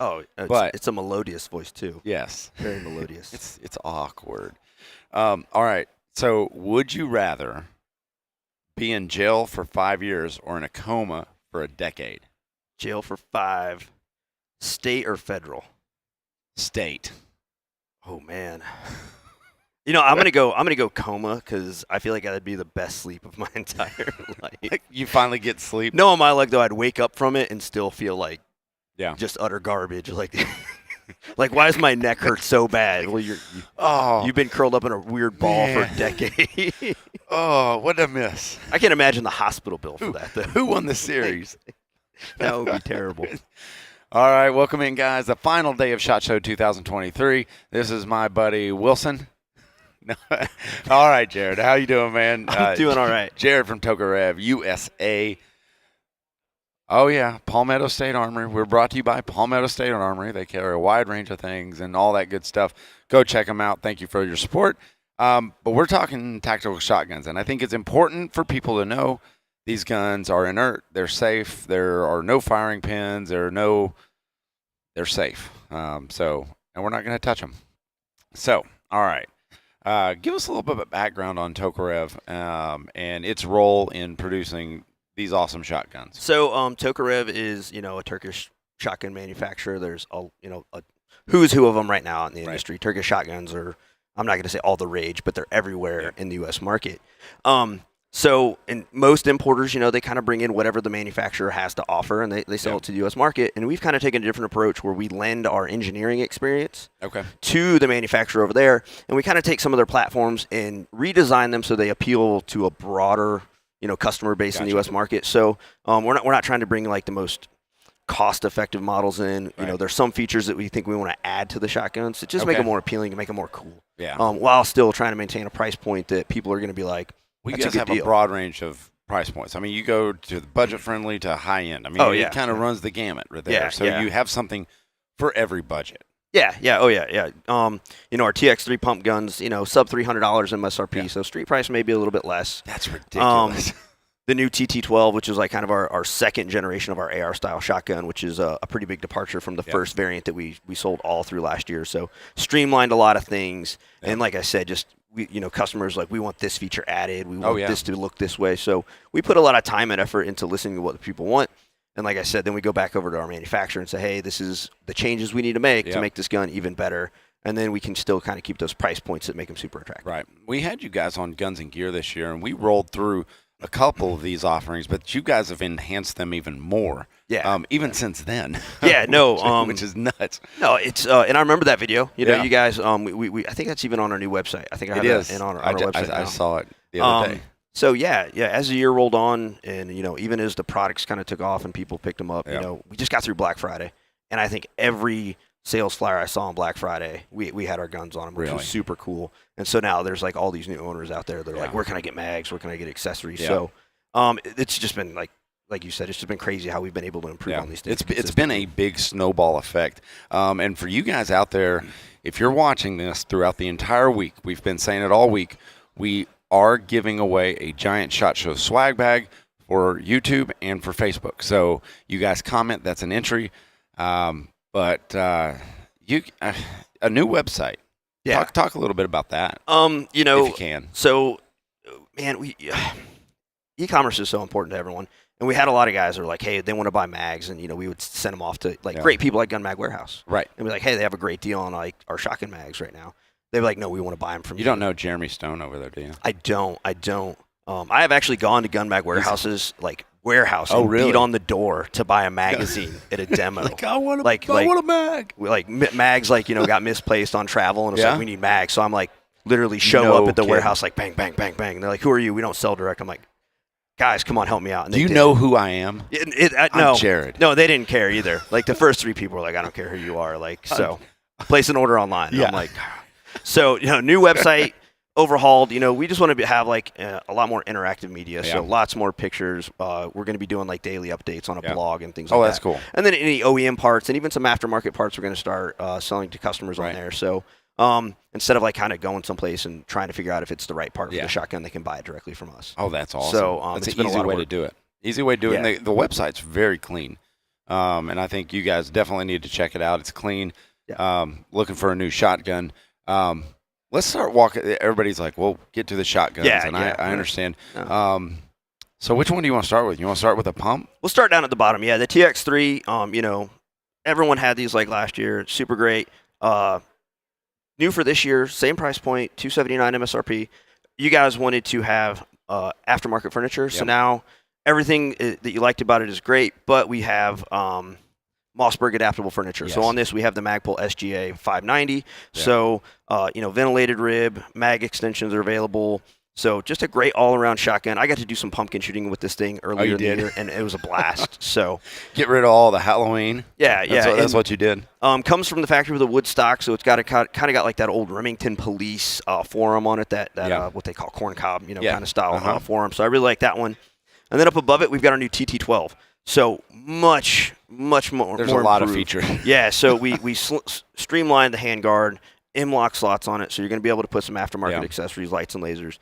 Oh, But it's a melodious voice too. yes, Very melodious. it's awkward. All right. So, would you rather be in jail for 5 years or in a coma for a decade? Jail for 5, state or federal? State. Oh man. I'm gonna go coma because I feel like that'd be the best sleep of my entire life. You finally get sleep. No, in my luck though, I'd wake up from it and still feel like Yeah. just utter garbage. Like, like why does my neck hurt so bad? Well, you've been curled up in a weird ball for a decade. Oh, what a miss. I can't imagine the hospital bill for that though. Who won the series? That would be terrible. All right, welcome in, guys. The final day of SHOT Show 2023. This is my buddy Wilson. All right, Jahred, how you doing, man? I'm doing all right. Jahred from Tokarev USA. Oh, yeah, Palmetto State Armory. We're brought to you by Palmetto State Armory. They carry a wide range of things and all that good stuff. Go check them out. Thank you for your support. But we're talking tactical shotguns, and I think it's important for people to know these guns are inert. They're safe. There are no firing pins. They're safe. And we're not going to touch them. So, all right. Give us a little bit of background on Tokarev and its role in producing these awesome shotguns. So Tokarev is, a Turkish shotgun manufacturer. There's a who's who of them right now in the industry. Turkish shotguns are, I'm not going to say all the rage, but they're everywhere in the U.S. market. So in most importers, they kind of bring in whatever the manufacturer has to offer, and they sell it to the U.S. market. And we've kind of taken a different approach where we lend our engineering experience to the manufacturer over there, and we kind of take some of their platforms and redesign them so they appeal to a broader, customer base in the U.S. market. So we're not trying to bring like the most cost-effective models in. There's some features that we think we want to add to the shotguns to just make them more appealing and make them more cool. Yeah. While still trying to maintain a price point that people are going to be like, you guys have a broad range of price points. I mean, you go to the budget-friendly to high-end. I mean, it kind of runs the gamut right there. You have something for every budget. Yeah. Our TX3 pump guns, sub $300 MSRP, so street price may be a little bit less. That's ridiculous. The new TT12, which is like kind of our second generation of our AR-style shotgun, which is a pretty big departure from the first variant that we sold all through last year. So streamlined a lot of things, and like I said, just customers like, we want this feature added, we want this to look this way. So we put a lot of time and effort into listening to what the people want. And like I said, then we go back over to our manufacturer and say, hey, this is the changes we need to make this gun even better. And then we can still kind of keep those price points that make them super attractive. Right. We had you guys on Guns and Gear this year, and we rolled through a couple of these offerings, but you guys have enhanced them even more. Yeah. Even since then. Yeah. No. Which is nuts. No. It's and I remember that video. You guys. We I think that's even on our new website. I think I have that on our website. I saw it the other day. So yeah. As the year rolled on, and even as the products kind of took off and people picked them up, we just got through Black Friday, and I think every sales flyer I saw on Black Friday, we had our guns on them, which was super cool. And so now there's like all these new owners out there. They're like, where can I get mags? Where can I get accessories? Yeah. So it's just been like you said, it's just been crazy how we've been able to improve on these things. It's been a big snowball effect. And for you guys out there, if you're watching this throughout the entire week, we've been saying it all week, we are giving away a giant SHOT Show swag bag for YouTube and for Facebook. So you guys comment, that's an entry. But a new website. Yeah. Talk a little bit about that. If you can. So, man, e-commerce is so important to everyone. And we had a lot of guys that were like, hey, they want to buy mags, and we would send them off to great people like Gun Mag Warehouse. Right. And be like, hey, they have a great deal on like our shotgun mags right now. They'd be like, no, we want to buy them from you. You don't know Jeremy Stone over there, do you? I don't. I have actually gone to Gun Mag Warehouses, and really? beat on the door to buy a magazine at a demo. I want a mag. Mags got misplaced on travel, and it was like, we need mags. So I'm like, literally show up at the warehouse, like bang, bang, bang, bang. And they're like, who are you? We don't sell direct. I'm like, guys, come on, help me out. And do you know who I am? No, I'm Jahred. No, they didn't care either. Like the first 3 people were like, I don't care who you are. Like, so place an order online. Yeah. I'm like, so new website. Overhauled, we just want to have a lot more interactive media, so lots more pictures. We're going to be doing daily updates on a blog and things like that. Oh, that's cool. And then any OEM parts and even some aftermarket parts we're going to start selling to customers on there. So instead of kind of going someplace and trying to figure out if it's the right part for the shotgun, they can buy it directly from us. Oh, that's awesome. So that's an easy way to do it. Easy way to do it. And the website's very clean. and I think you guys definitely need to check it out. It's clean. Yeah. Looking for a new shotgun. Let's start walking. Everybody's like, well, get to the shotguns, and I understand. No. So which one do you want to start with? You want to start with a pump? We'll start down at the bottom. Yeah, the TX3, everyone had these like last year. Super great. New for this year, same price point, $279 MSRP. You guys wanted to have aftermarket furniture, so now everything that you liked about it is great, but we have Mossberg adaptable furniture. Yes. So on this, we have the Magpul SGA 590. Yeah. So, ventilated rib, mag extensions are available. So just a great all-around shotgun. I got to do some pumpkin shooting with this thing earlier in the year, and it was a blast. So get rid of all the Halloween. Yeah, That's what you did. Comes from the factory with a wood stock, so it's got a kind of got like that old Remington police forearm on it, that what they call corn cob, kind of style forearm. So I really like that one. And then up above it, we've got our new TT12. So much more. There's more a lot improved. of features. Yeah, so we streamlined the handguard. M-lock slots on it, so you're going to be able to put some aftermarket accessories, lights and lasers.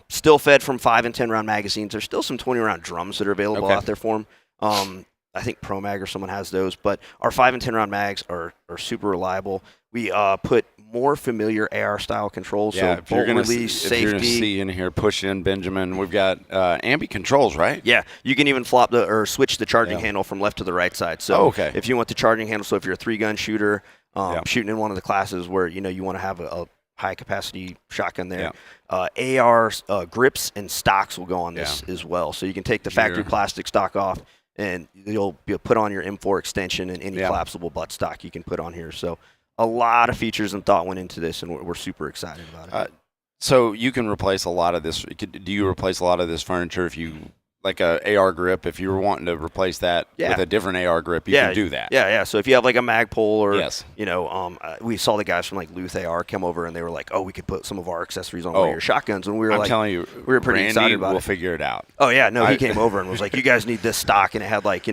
Still fed from 5 and 10 round magazines. There's still some 20 round drums that are available out there for them. I think ProMag or someone has those, but our 5 and 10 round mags are super reliable. We put more familiar AR style controls, so bolt release, safety. If you're going to see in here, push in, Benjamin, we've got ambi controls, right? Yeah, you can even switch the charging handle from left to the right side. So if you want the charging handle, so if you're a 3-gun shooter, shooting in one of the classes where you want to have a high capacity shotgun there, AR grips and stocks will go on this as well. So you can take the factory plastic stock off, and you'll put on your M4 extension and any collapsible butt stock you can put on here. So a lot of features and thought went into this, and we're super excited about it. So you can replace a lot of this. Do you replace a lot of this furniture if you like a AR grip? If you were wanting to replace that with a different AR grip, you can do that. Yeah. So if you have like a Magpul or we saw the guys from like Luth AR come over and they were like, "Oh, we could put some of our accessories on one of your shotguns," and we were telling you, we were pretty Randy excited about will it. figure it out. Oh yeah, no, he came over and was like, "You guys need this stock," and it had like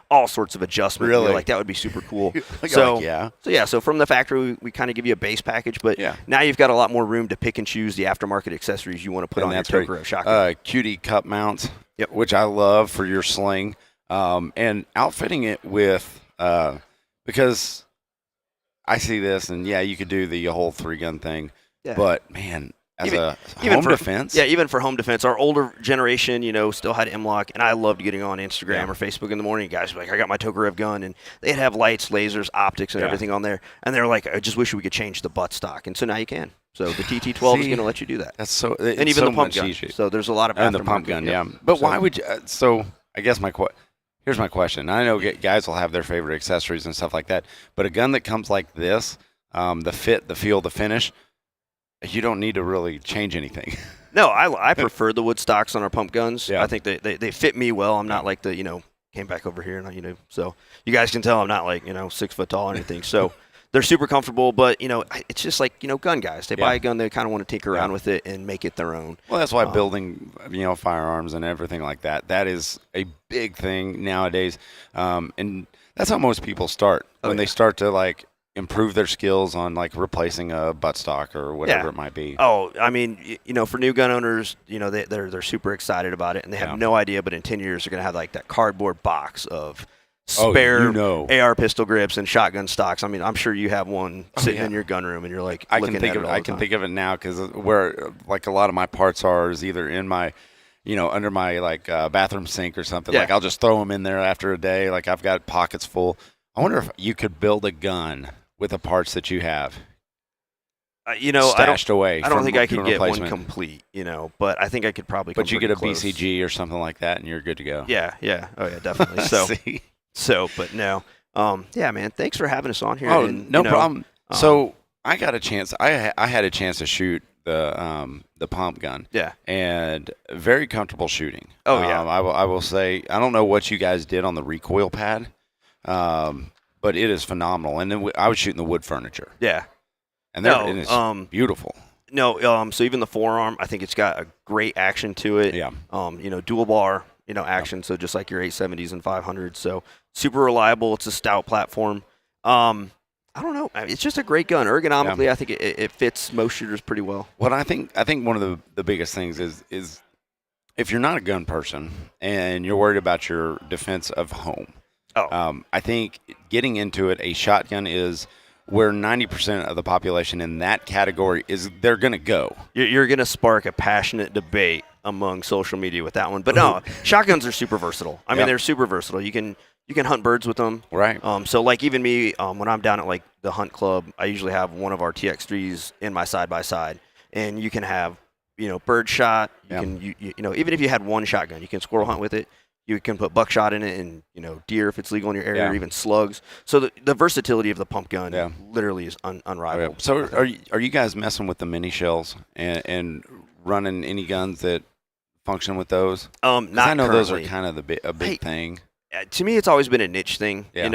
all sorts of adjustments. Really? We were like, that would be super cool. So from the factory, we kind of give you a base package, but now you've got a lot more room to pick and choose the aftermarket accessories you want to put on your Tokarev shotgun. Cutie cup mounts. Which I love for your sling, and outfitting it with because I see this, and you could do the whole 3-gun thing, but man, as a home defense, even for home defense, our older generation, still had M-lock, and I loved getting on Instagram or Facebook in the morning. Guys were like, "I got my Tokarev gun," and they'd have lights, lasers, optics, and everything on there, and they're like, "I just wish we could change the butt stock," and so now you can. So the TT12 is going to let you do that. That's so, and even the pump gun. Easier. So there's a lot of and the pump gun, But why would you? So I guess here's my question. I know guys will have their favorite accessories and stuff like that, but a gun that comes like this, the fit, the feel, the finish, you don't need to really change anything. No, I prefer the wood stocks on our pump guns. I think they fit me well. I'm not like came back over here and so you guys can tell I'm not like 6 foot tall or anything. So. They're super comfortable, but, it's just like, gun guys. They buy a gun, they kind of want to tinker around with it and make it their own. Well, that's why building, firearms and everything like that is a big thing nowadays. And that's how most people start. When they start to, like, improve their skills on, like, replacing a buttstock or whatever it might be. Oh, I mean, for new gun owners, they're super excited about it, and they have no idea, but in 10 years they're going to have, like, that cardboard box of spare AR pistol grips and shotgun stocks. I mean, I'm sure you have one sitting in your gun room, and you're like, I can think of it now because where like a lot of my parts are is either in my, under my like bathroom sink or something. Like I'll just throw them in there after a day. Like I've got pockets full. I wonder if you could build a gun with the parts that you have. Stashed away. I don't think I could get one complete, but I think I could probably. But you get a close. BCG or something like that, and you're good to go. Yeah. Oh yeah, definitely. But no. Man, thanks for having us on here. Oh, no problem. So I got a chance. I had a chance to shoot the pump gun. Yeah. And very comfortable shooting. Oh yeah. I will say I don't know what you guys did on the recoil pad, but it is phenomenal. And then I was shooting the wood furniture. Yeah. And it is beautiful. No. So even the forearm, I think it's got a great action to it. Yeah. Dual bar. Action, so just like your 870s and 500s. So super reliable. It's a stout platform. I don't know. It's just a great gun. Ergonomically, I think it fits most shooters pretty well. Well, I think one of the biggest things is if you're not a gun person and you're worried about your defense of home, Oh. I think getting into it, a shotgun is where 90% of the population in that category they're going to go. You're going to spark a passionate debate among social media with that one. But no, shotguns are super versatile. I mean, they're super versatile. You can hunt birds with them. Right. So like even me, when I'm down at like the hunt club, I usually have one of our TX3s in my side-by-side, and you can have, bird shot. You can, even if you had one shotgun, you can squirrel hunt with it. You can put buckshot in it, and deer if it's legal in your area, or even slugs. So the versatility of the pump gun literally is unrivaled. Yeah. So are you guys messing with the mini shells and running any guns that function with those? Not I know currently. Those are kind of a big thing. To me, it's always been a niche thing. Yeah.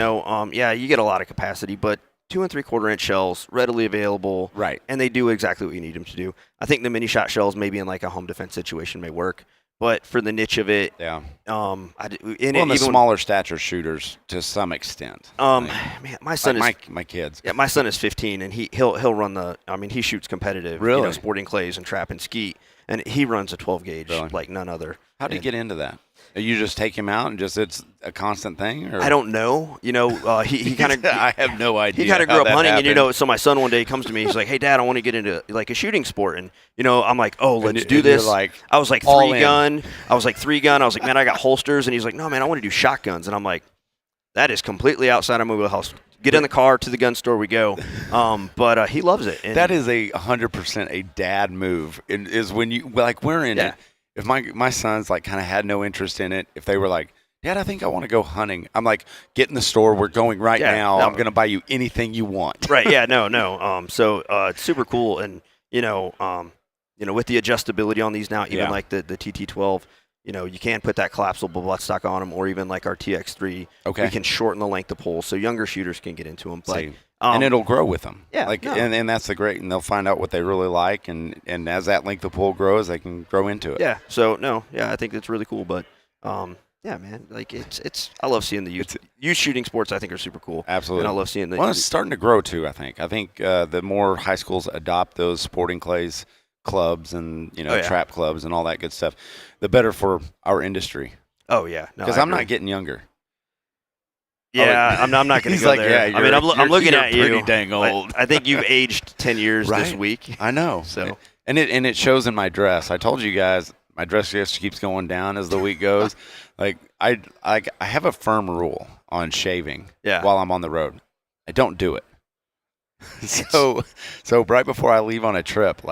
You get a lot of capacity, but 2 3/4 inch shells readily available. Right. And they do exactly what you need them to do. I think the mini shot shells, maybe in like a home defense situation, may work. But for the niche of it, the smaller stature shooters to some extent. Man, my son like is my kids. Yeah, my son is 15, and he'll run the. I mean, he shoots competitive, really, sporting clays and trap and skeet, and he runs a 12 gauge like none other. How do you get into that? You just take him out and it's a constant thing? Or? I don't know. He kind of. I have no idea. He kind of grew up hunting, happened. and so my son one day comes to me. He's like, "Hey, Dad, I want to get into like a shooting sport," and I'm like, "Oh, let's do this." I was like 3-gun. I was like 3-gun. I was like, "Man, I got holsters," and he's like, "No, man, I want to do shotguns," and I'm like, "That is completely outside of my wheelhouse." Get in the car, to the gun store we go. But he loves it. And that is 100% a dad move. Is when you we're in it. If my sons kind of had no interest in it, if they were like, Dad, I think I want to go hunting, I'm like, get in the store. We're going right now. I'm going to buy you anything you want. Right? Yeah. No. So it's super cool, and with the adjustability on these now, even like the TT12. You can put that collapsible buttstock on them, or even like our TX3. Okay. We can shorten the length of pole, so younger shooters can get into them. But and it'll grow with them. Yeah. And that's the great, and they'll find out what they really like, and as that length of pole grows, they can grow into it. Yeah. So I think it's really cool. But yeah, man, like it's I love seeing the youth shooting sports. I think are super cool. Absolutely. And I love seeing the. Well, it's starting to grow too. I think the more high schools adopt those sporting clays clubs and trap clubs and all that good stuff, the better for our industry. Oh yeah, because I'm not getting younger. Yeah, I'm not going to go there. Yeah, I mean, I'm looking at you. Pretty dang old. I think you've aged 10 years this week. I know. So and it shows in my dress. I told you guys my dress just keeps going down as the week goes. I have a firm rule on shaving while I'm on the road. I don't do it. So right before I leave on a trip,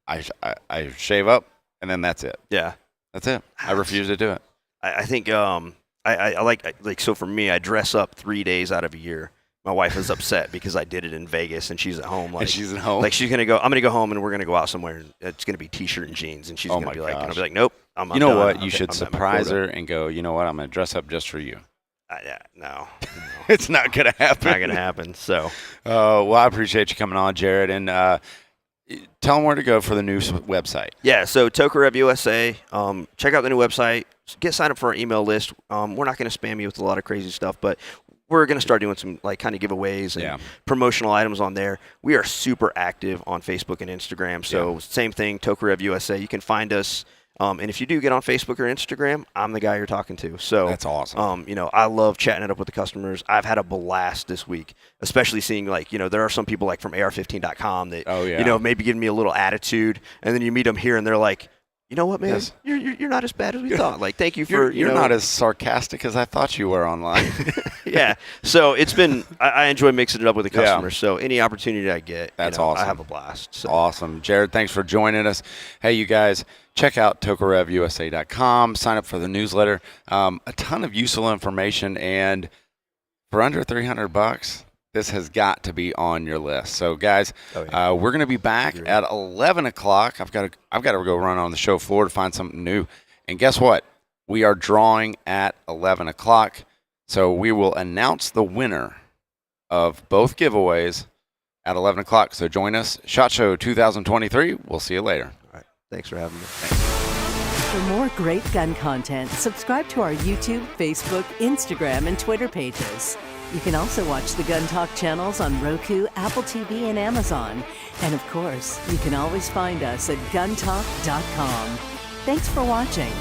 I shave up, and then that's it. Yeah. That's it. I refuse to do it. I think I like so for me, I dress up 3 days out of a year. My wife is upset because I did it in Vegas, and she's at home. And she's at home? She's going to go, I'm going to go home, and we're going to go out somewhere, and it's going to be T-shirt and jeans, and she's going to be like, and I'll be like, nope. I'm you know done. what? You should surprise her and go, you know what? I'm going to dress up just for you. No. It's not going to happen. Not going to happen. So. Well, I appreciate you coming on, Jahred, and tell them where to go for the new website. Yeah, so Tokarev USA. Check out the new website. Get signed up for our email list. We're not going to spam you with a lot of crazy stuff, but we're going to start doing some kind of giveaways and promotional items on there. We are super active on Facebook and Instagram. So same thing, Tokarev USA. You can find us. And if you do get on Facebook or Instagram, I'm the guy you're talking to. So that's awesome. I love chatting it up with the customers. I've had a blast this week, especially seeing there are some people from AR15.com that maybe giving me a little attitude, and then you meet them here and they're like, you know what, man? Yes. You're not as bad as we thought. Thank you for you're not as sarcastic as I thought you were online. Yeah. So it's been I enjoy mixing it up with the customers. So any opportunity I get, that's awesome. I have a blast. So. Awesome, Jahred. Thanks for joining us. Hey, you guys, check out TokarevUSA.com. Sign up for the newsletter. A ton of useful information, and for under $300. This has got to be on your list. So, guys, we're going to be back at 11 o'clock. I've got to go run on the show floor to find something new. And guess what? We are drawing at 11 o'clock. So we will announce the winner of both giveaways at 11 o'clock. So join us. SHOT Show 2023. We'll see you later. All right. Thanks for having me. Thanks. For more great gun content, subscribe to our YouTube, Facebook, Instagram, and Twitter pages. You can also watch the Gun Talk channels on Roku, Apple TV, and Amazon. And of course, you can always find us at guntalk.com. Thanks for watching.